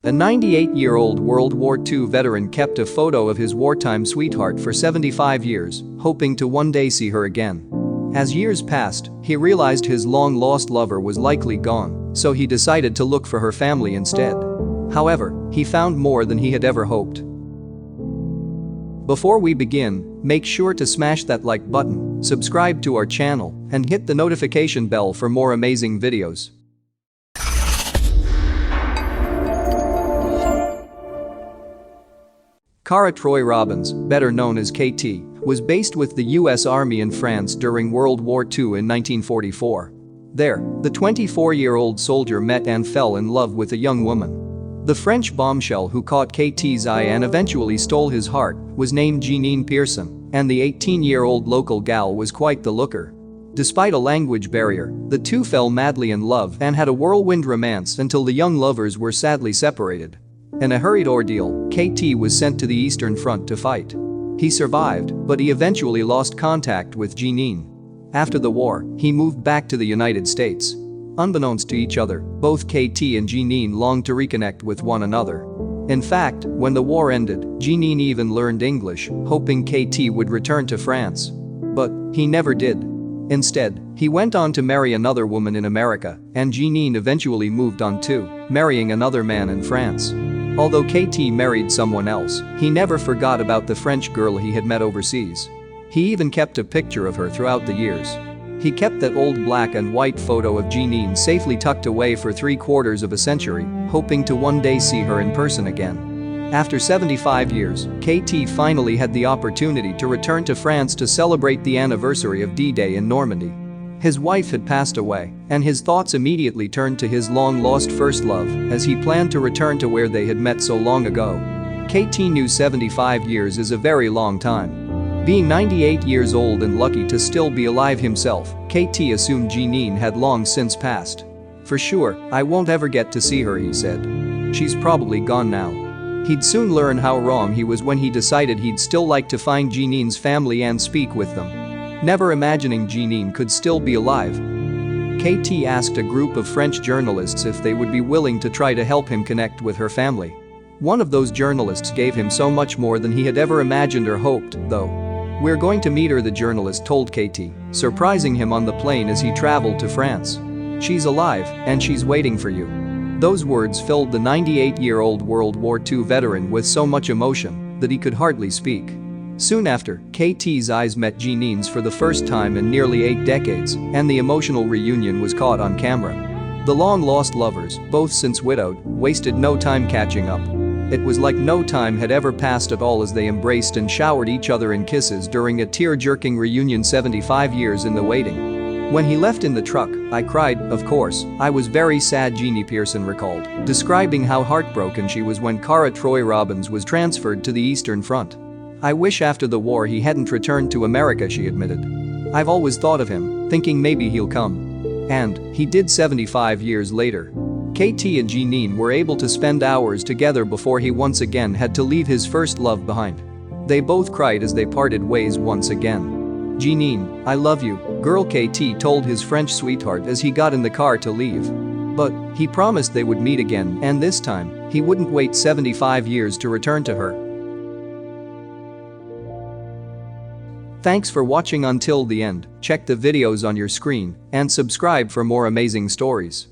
A 98-year-old World War II veteran kept a photo of his wartime sweetheart for 75 years, hoping to one day see her again. As years passed, he realized his long-lost lover was likely gone, so he decided to look for her family instead. However, he found more than he had ever hoped. Before we begin, make sure to smash that like button, subscribe to our channel, and hit the notification bell for more amazing videos. Cara Troy Robbins, better known as KT, was based with the US Army in France during World War II in 1944. There, the 24-year-old soldier met and fell in love with a young woman. The French bombshell who caught KT's eye and eventually stole his heart was named Jeanine Pearson, and the 18-year-old local gal was quite the looker. Despite a language barrier, the two fell madly in love and had a whirlwind romance until the young lovers were sadly separated. In a hurried ordeal, KT was sent to the Eastern Front to fight. He survived, but he eventually lost contact with Jeanine. After the war, he moved back to the United States. Unbeknownst to each other, both KT and Jeanine longed to reconnect with one another. In fact, when the war ended, Jeanine even learned English, hoping KT would return to France. But he never did. Instead, he went on to marry another woman in America, and Jeanine eventually moved on too, marrying another man in France. Although KT married someone else, he never forgot about the French girl he had met overseas. He even kept a picture of her throughout the years. He kept that old black and white photo of Jeanine safely tucked away for 3/4 of a century, hoping to one day see her in person again. After 75 years, KT finally had the opportunity to return to France to celebrate the anniversary of D-Day in Normandy. His wife had passed away, and his thoughts immediately turned to his long-lost first love as he planned to return to where they had met so long ago. KT knew 75 years is a very long time. Being 98 years old and lucky to still be alive himself, KT assumed Jeanine had long since passed. "For sure, I won't ever get to see her," he said. "She's probably gone now." He'd soon learn how wrong he was when he decided he'd still like to find Jeanine's family and speak with them. Never imagining Jeanine could still be alive, KT asked a group of French journalists if they would be willing to try to help him connect with her family. One of those journalists gave him so much more than he had ever imagined or hoped, though. "We're going to meet her," the journalist told KT, surprising him on the plane as he traveled to France. "She's alive, and she's waiting for you." Those words filled the 98-year-old World War II veteran with so much emotion that he could hardly speak. Soon after, KT's eyes met Jeanine's for the first time in nearly 8 decades, and the emotional reunion was caught on camera. The long-lost lovers, both since widowed, wasted no time catching up. It was like no time had ever passed at all as they embraced and showered each other in kisses during a tear-jerking reunion 75 years in the waiting. "When he left in the truck, I cried, of course. I was very sad," Jeanine Pearson recalled, describing how heartbroken she was when Cara Troy Robbins was transferred to the Eastern Front. "I wish after the war he hadn't returned to America," she admitted. "I've always thought of him, thinking maybe he'll come." And he did 75 years later. KT and Jeanine were able to spend hours together before he once again had to leave his first love behind. They both cried as they parted ways once again. "Jeanine, I love you," girl KT told his French sweetheart as he got in the car to leave. But he promised they would meet again, and this time, he wouldn't wait 75 years to return to her. Thanks for watching until the end. Check the videos on your screen and subscribe for more amazing stories.